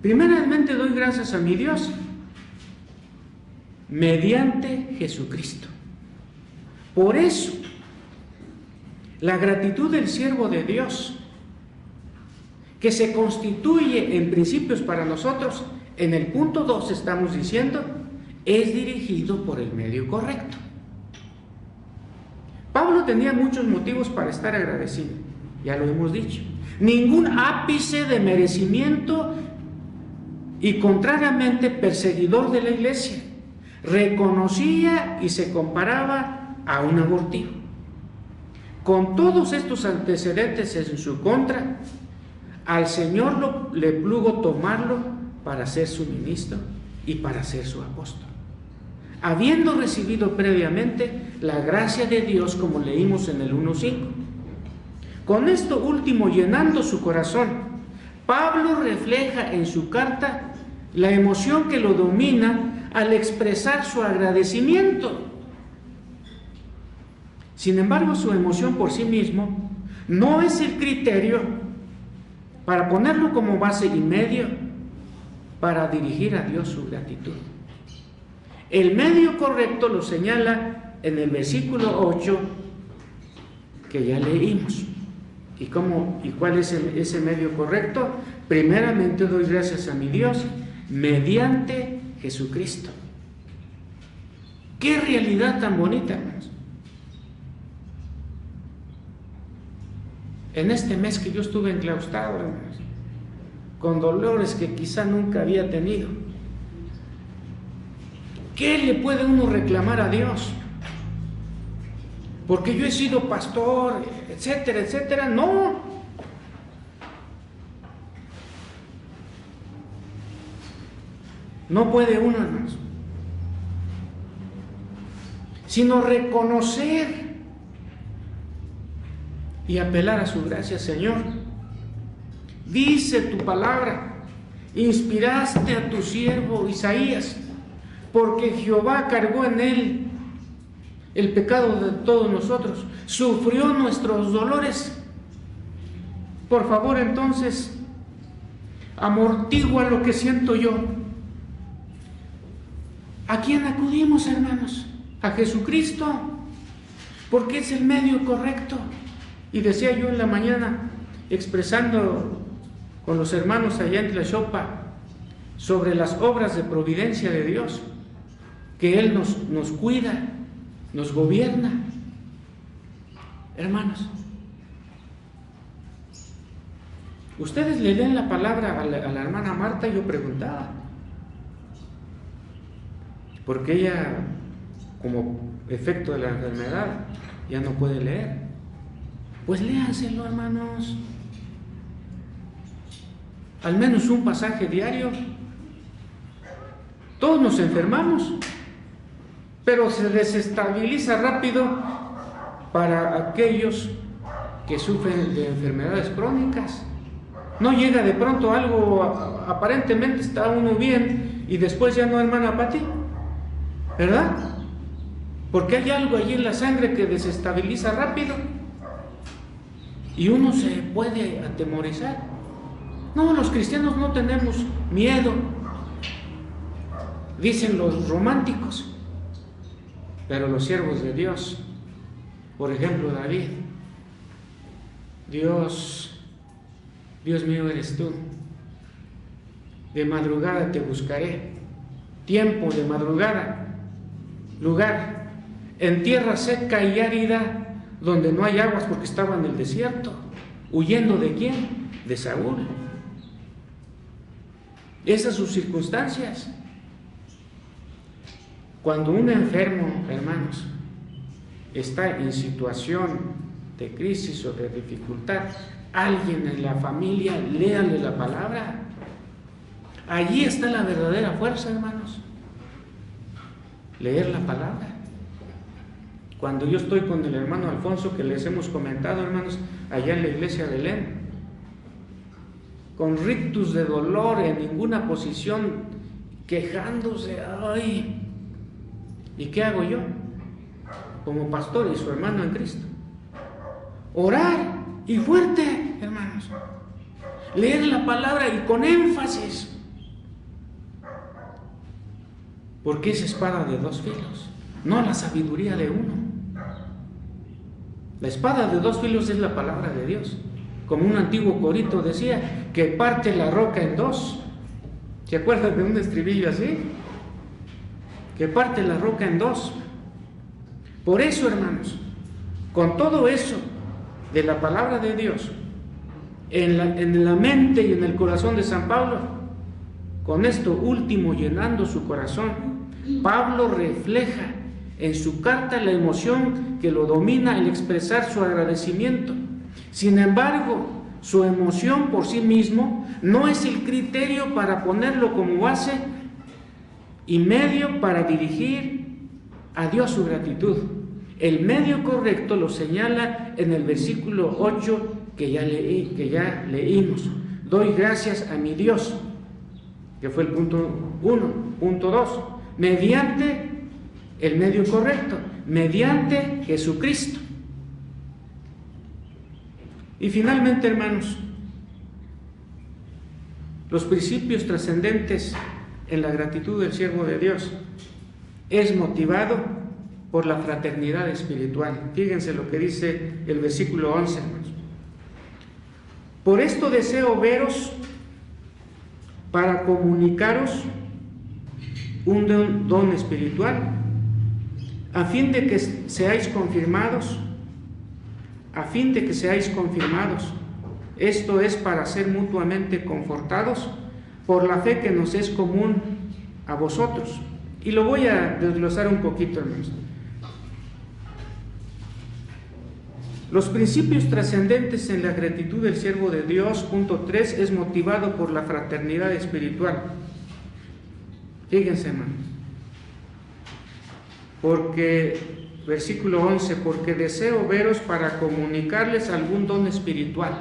Primeramente doy gracias a mi Dios mediante Jesucristo. Por eso, la gratitud del siervo de Dios, que se constituye en principios para nosotros, en el punto 2 estamos diciendo, es dirigido por el medio correcto. Pablo tenía muchos motivos para estar agradecido, ya lo hemos dicho. Ningún ápice de merecimiento y contrariamente perseguidor de la iglesia. Reconocía y se comparaba a un abortivo. Con todos estos antecedentes en su contra, al Señor le plugo tomarlo para ser su ministro y para ser su apóstol. Habiendo recibido previamente la gracia de Dios, como leímos en el 1:5. Con esto último llenando su corazón, Pablo refleja en su carta la emoción que lo domina al expresar su agradecimiento. Sin embargo, su emoción por sí mismo no es el criterio para ponerlo como base y medio para dirigir a Dios su gratitud. El medio correcto lo señala en el versículo 8 que ya leímos. ¿Y cuál es ese medio correcto? Primeramente doy gracias a mi Dios mediante Jesucristo. ¡Qué realidad tan bonita, hermanos! En este mes que yo estuve enclaustrado, hermanos, con dolores que quizá nunca había tenido, ¿qué le puede uno reclamar a Dios? Porque yo he sido pastor, etcétera, etcétera. No. No puede uno, hermanos, sino reconocer y apelar a su gracia. Señor, dice tu palabra, inspiraste a tu siervo Isaías, porque Jehová cargó en él el pecado de todos nosotros, sufrió nuestros dolores. Por favor, entonces, amortigua lo que siento yo. ¿A quién acudimos, hermanos? A Jesucristo, porque es el medio correcto. Y decía yo en la mañana, expresando con los hermanos allá en Tlaxopa sobre las obras de providencia de Dios, que Él nos cuida, nos gobierna. Hermanos, ustedes le leen la palabra a la hermana Marta. Yo preguntaba, porque ella, como efecto de la enfermedad, ya no puede leer. Pues léanselo, hermanos, al menos un pasaje diario. Todos nos enfermamos, pero se desestabiliza rápido para aquellos que sufren de enfermedades crónicas. No llega de pronto algo, aparentemente está uno bien y después ya no, hermana Pati, ¿verdad? Porque hay algo allí en la sangre que desestabiliza rápido y uno se puede atemorizar. No, los cristianos no tenemos miedo, dicen los románticos, pero los siervos de Dios, por ejemplo David, Dios mío eres tú, de madrugada te buscaré, tiempo de madrugada, lugar, en tierra seca y árida, donde no hay aguas, porque estaba en el desierto, huyendo ¿de quién? De Saúl. Esas sus circunstancias. Cuando un enfermo, hermanos, está en situación de crisis o de dificultad, alguien en la familia, léale la palabra. Allí está la verdadera fuerza, hermanos. Leer la palabra. Cuando yo estoy con el hermano Alfonso, que les hemos comentado, hermanos, allá en la iglesia de Belén, con rictus de dolor, en ninguna posición, quejándose, ay, ¿y qué hago yo? Como pastor y su hermano en Cristo. Orar y fuerte, hermanos. Leer la palabra y con énfasis. Porque es espada de dos filos, no la sabiduría de uno. La espada de dos filos es la palabra de Dios. Como un antiguo corito decía, que parte la roca en dos. ¿Se acuerdan de un estribillo así? Que parte la roca en dos. Por eso, hermanos, con todo eso de la palabra de Dios en la mente y en el corazón de San Pablo, con esto último llenando su corazón, Pablo refleja en su carta la emoción que lo domina al expresar su agradecimiento. Sin embargo, su emoción por sí mismo no es el criterio para ponerlo como base y medio para dirigir a Dios su gratitud. El medio correcto lo señala en el versículo 8 que ya leímos. Doy gracias a mi Dios, que fue el punto 1. Punto 2, mediante el medio correcto, mediante Jesucristo. Y finalmente, hermanos, los principios trascendentes en la gratitud del siervo de Dios es motivado por la fraternidad espiritual. Fíjense lo que dice el versículo 11, hermanos. Por esto deseo veros para comunicaros un don espiritual, a fin de que seáis confirmados, esto es para ser mutuamente confortados por la fe que nos es común a vosotros. Y lo voy a desglosar un poquito, hermanos. Los principios trascendentes en la gratitud del siervo de Dios, punto 3, es motivado por la fraternidad espiritual. Fíjense, hermanos. Porque, versículo 11, porque deseo veros para comunicarles algún don espiritual.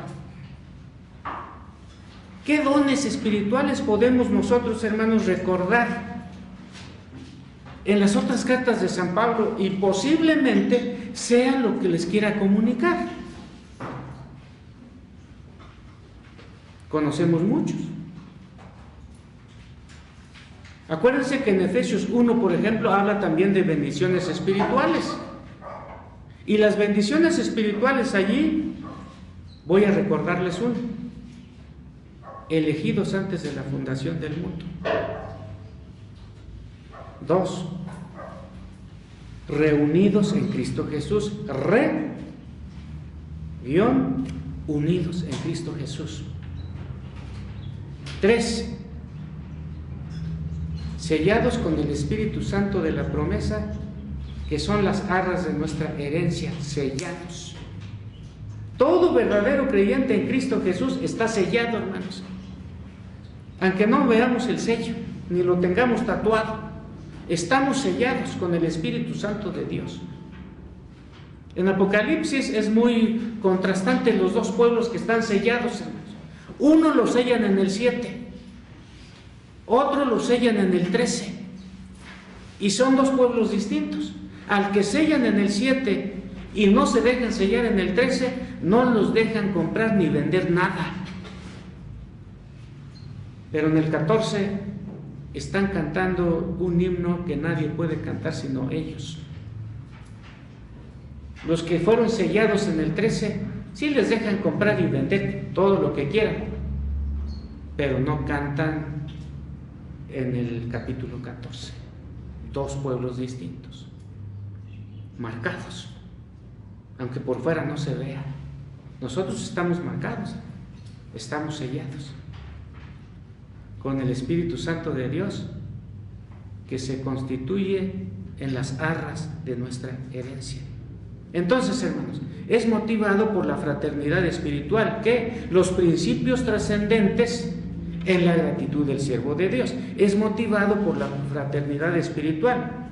¿Qué dones espirituales podemos nosotros, hermanos, recordar en las otras cartas de San Pablo? Y posiblemente sea lo que les quiera comunicar. Conocemos muchos. Acuérdense que en Efesios 1, por ejemplo, habla también de bendiciones espirituales. Y las bendiciones espirituales allí, voy a recordarles uno. Elegidos antes de la fundación del mundo. 2. Reunidos en Cristo Jesús. Unidos en Cristo Jesús. 3. Sellados con el Espíritu Santo de la promesa, que son las arras de nuestra herencia. Sellados. Todo verdadero creyente en Cristo Jesús está sellado, hermanos. Aunque no veamos el sello, ni lo tengamos tatuado, estamos sellados con el Espíritu Santo de Dios. En Apocalipsis es muy contrastante los dos pueblos que están sellados, hermanos. Uno lo sellan en el 7, otro lo sellan en el 13, y son dos pueblos distintos. Al que sellan en el 7 y no se dejan sellar en el 13, no los dejan comprar ni vender nada. Pero en el 14 están cantando un himno que nadie puede cantar sino ellos. Los que fueron sellados en el 13 sí les dejan comprar y vender todo lo que quieran, pero no cantan en el capítulo 14. Dos pueblos distintos, marcados, aunque por fuera no se vea. Nosotros estamos marcados, estamos sellados con el Espíritu Santo de Dios, que se constituye en las arras de nuestra herencia. Entonces, hermanos, es motivado por la fraternidad espiritual, que los principios trascendentes en la gratitud del siervo de Dios. Es motivado por la fraternidad espiritual.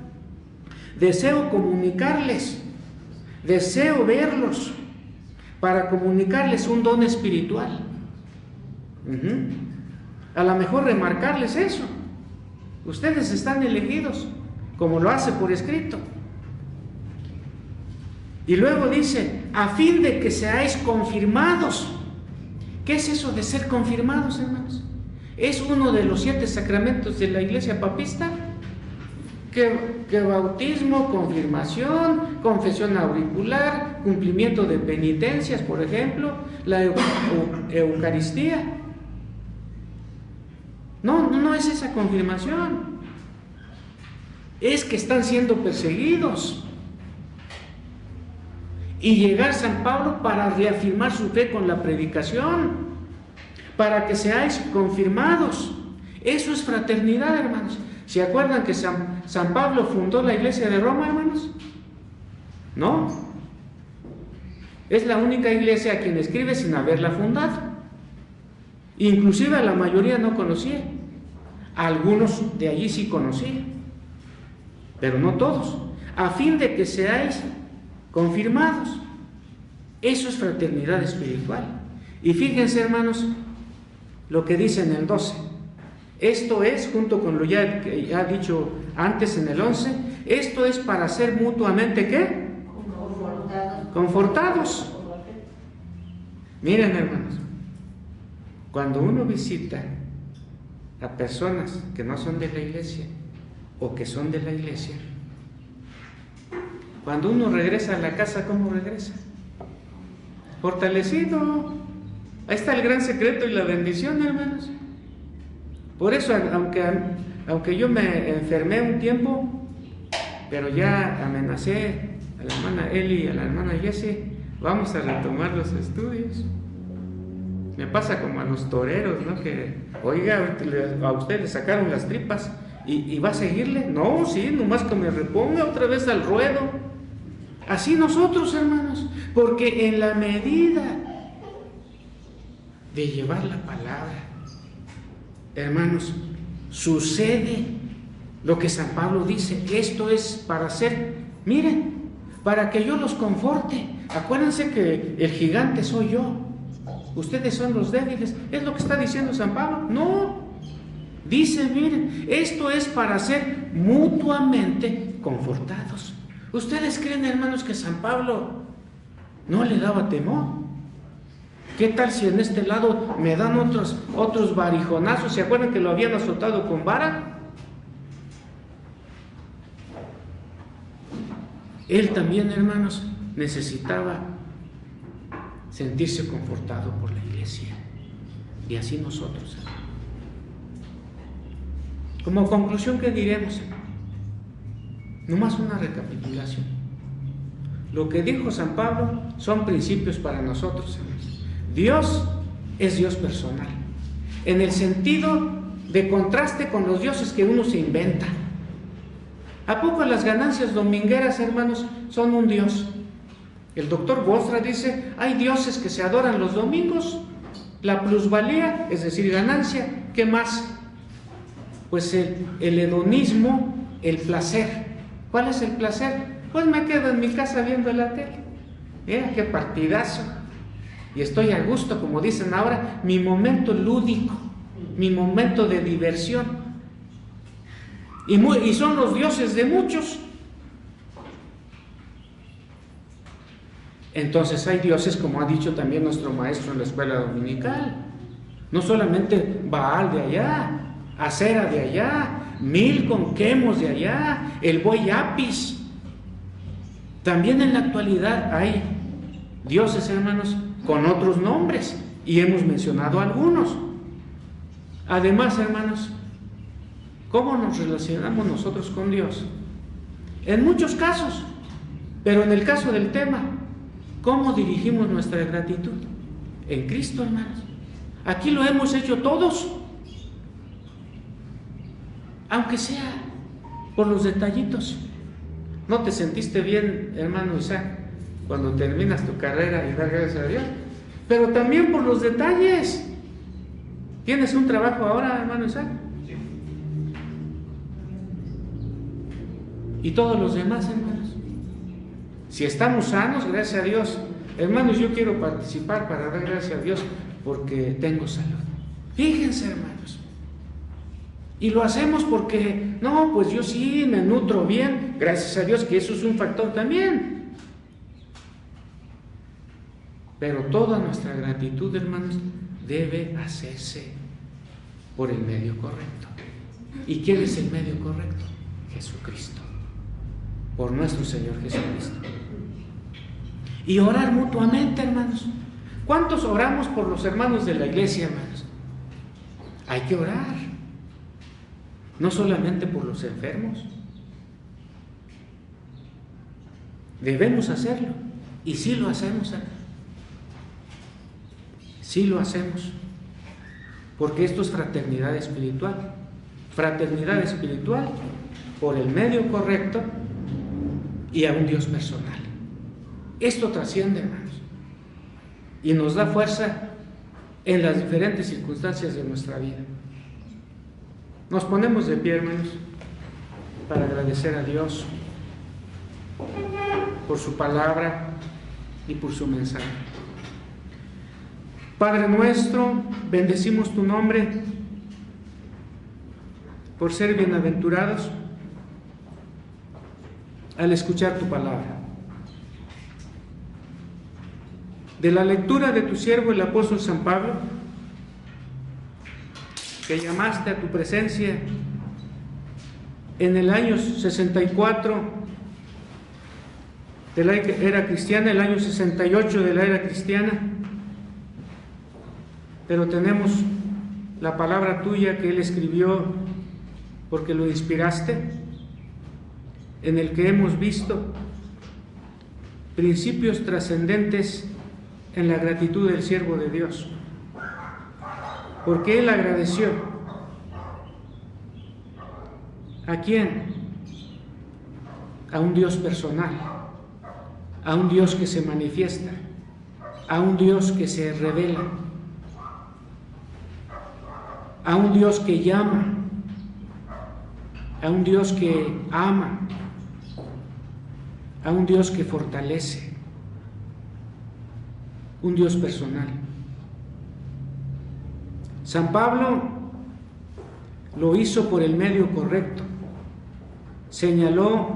Deseo comunicarles, deseo verlos, para comunicarles un don espiritual. A lo mejor remarcarles eso. Ustedes están elegidos, como lo hace por escrito. Y luego dice, a fin de que seáis confirmados. ¿Qué es eso de ser confirmados, hermanos? Es uno de los 7 sacramentos de la Iglesia papista, que bautismo, confirmación, confesión auricular, cumplimiento de penitencias, por ejemplo, la Eucaristía. No es esa confirmación. Es que están siendo perseguidos. Y llegar San Pablo para reafirmar su fe con la predicación, para que seáis confirmados. Eso es fraternidad, hermanos. ¿Se acuerdan que San Pablo fundó la iglesia de Roma, hermanos? No. Es la única iglesia a quien escribe sin haberla fundado. Inclusive a la mayoría no conocía. Algunos de allí sí conocía, pero no todos. A fin de que seáis confirmados. Eso es fraternidad espiritual. Y fíjense, hermanos, lo que dice en el 12. Esto es, junto con lo ya dicho antes en el 11, esto es para ser mutuamente, ¿qué? Confortados. Miren, hermanos, cuando uno visita a personas que no son de la iglesia o que son de la iglesia, cuando uno regresa a la casa, ¿cómo regresa? Fortalecido. Ahí está el gran secreto y la bendición, hermanos. Por eso, aunque yo me enfermé un tiempo, pero ya amenacé a la hermana Eli y a la hermana Jessie, vamos a retomar los estudios. Me pasa como a los toreros, ¿no? Que, oiga, a usted le sacaron las tripas y va a seguirle. No, sí, nomás que me reponga otra vez al ruedo. Así nosotros, hermanos, porque en la medida de llevar la palabra, hermanos, sucede lo que San Pablo dice. Esto es para hacer, miren, para que yo los conforte. Acuérdense que el gigante soy yo, ustedes son los débiles. ¿Es lo que está diciendo San Pablo? No, dice, miren, esto es para ser mutuamente confortados. ¿Ustedes creen, hermanos, que San Pablo no le daba temor? ¿Qué tal si en este lado me dan otros varijonazos? ¿Se acuerdan que lo habían azotado con vara? Él también, hermanos, necesitaba sentirse confortado por la iglesia. Y así nosotros. Como conclusión, ¿qué diremos? Nomás una recapitulación. Lo que dijo San Pablo son principios para nosotros, hermanos. Dios es Dios personal, en el sentido de contraste con los dioses que uno se inventa. ¿A poco las ganancias domingueras, hermanos, son un dios? El doctor Bostra dice, hay dioses que se adoran los domingos. La plusvalía, es decir, ganancia, ¿qué más? Pues el hedonismo, el placer. ¿Cuál es el placer? Pues me quedo en mi casa viendo la tele. Mira qué partidazo. Y estoy a gusto, como dicen ahora, mi momento lúdico, mi momento de diversión. Y son los dioses de muchos. Entonces hay dioses, como ha dicho también nuestro maestro en la escuela dominical. No solamente Baal de allá, Acera de allá, Milcom, Quemos de allá, el buey Apis. También en la actualidad hay dioses, hermanos, con otros nombres, y hemos mencionado algunos. Además, hermanos, ¿cómo nos relacionamos nosotros con Dios? En muchos casos, pero en el caso del tema, ¿cómo dirigimos nuestra gratitud? En Cristo, hermanos. Aquí lo hemos hecho todos, aunque sea por los detallitos. ¿No te sentiste bien, hermano Isaac, cuando terminas tu carrera y dar gracias a Dios, pero también por los detalles. ¿Tienes un trabajo ahora, hermano Isaac? Sí. Y todos los demás, hermanos. Si estamos sanos, gracias a Dios. Hermanos, yo quiero participar para dar gracias a Dios porque tengo salud. Fíjense, hermanos. Y lo hacemos porque, no, pues yo sí me nutro bien, gracias a Dios, que eso es un factor también. Pero toda nuestra gratitud, hermanos, debe hacerse por el medio correcto. ¿Y quién es el medio correcto? Jesucristo. Por nuestro Señor Jesucristo. Y orar mutuamente, hermanos. ¿Cuántos oramos por los hermanos de la iglesia, hermanos? Hay que orar. No solamente por los enfermos. Debemos hacerlo. Y sí lo hacemos, hermanos. Sí lo hacemos. Porque esto es fraternidad espiritual. Fraternidad espiritual por el medio correcto y a un Dios personal. Esto trasciende, hermanos, y nos da fuerza en las diferentes circunstancias de nuestra vida. Nos ponemos de pie, hermanos, para agradecer a Dios por su palabra y por su mensaje. Padre nuestro, bendecimos tu nombre por ser bienaventurados al escuchar tu palabra. De la lectura de tu siervo el apóstol San Pablo, que llamaste a tu presencia en el año 64 de la era cristiana, el año 68 de la era cristiana, pero tenemos la palabra tuya que él escribió porque lo inspiraste, en el que hemos visto principios trascendentes en la gratitud del siervo de Dios, porque él agradeció. ¿A quién? A un Dios personal, a un Dios que se manifiesta, a un Dios que se revela, a un Dios que llama, a un Dios que ama, a un Dios que fortalece, un Dios personal. San Pablo lo hizo por el medio correcto. Señaló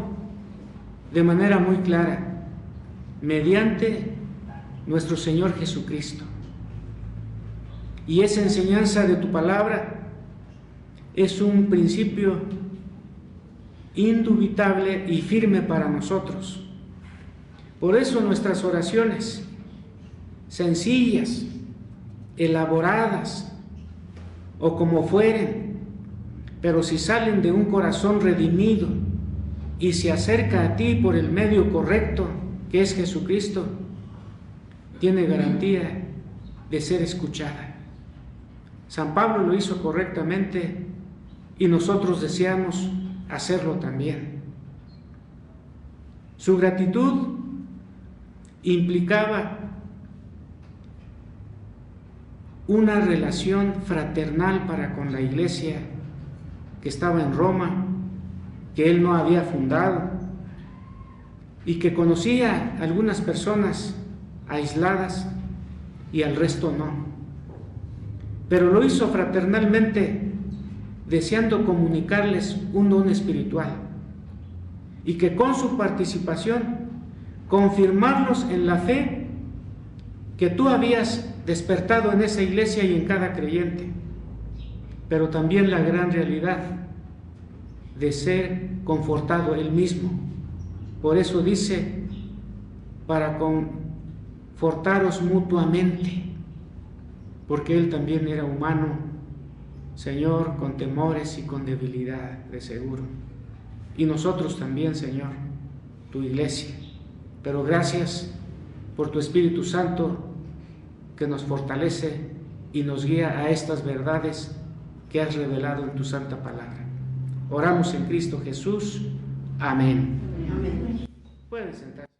de manera muy clara, mediante nuestro Señor Jesucristo. Y esa enseñanza de tu palabra es un principio indubitable y firme para nosotros. Por eso nuestras oraciones, sencillas, elaboradas o como fueren, pero si salen de un corazón redimido y se acerca a ti por el medio correcto, que es Jesucristo, tiene garantía de ser escuchada. San Pablo lo hizo correctamente y nosotros deseamos hacerlo también. Su gratitud implicaba una relación fraternal para con la iglesia que estaba en Roma, que él no había fundado y que conocía a algunas personas aisladas y al resto no. Pero lo hizo fraternalmente, deseando comunicarles un don espiritual y que con su participación confirmarlos en la fe que tú habías despertado en esa iglesia y en cada creyente, pero también la gran realidad de ser confortado él mismo. Por eso dice, para confortaros mutuamente, porque él también era humano, Señor, con temores y con debilidad, de seguro. Y nosotros también, Señor, tu iglesia. Pero gracias por tu Espíritu Santo, que nos fortalece y nos guía a estas verdades que has revelado en tu santa palabra. Oramos en Cristo Jesús. Amén. Amén. Pueden sentarse.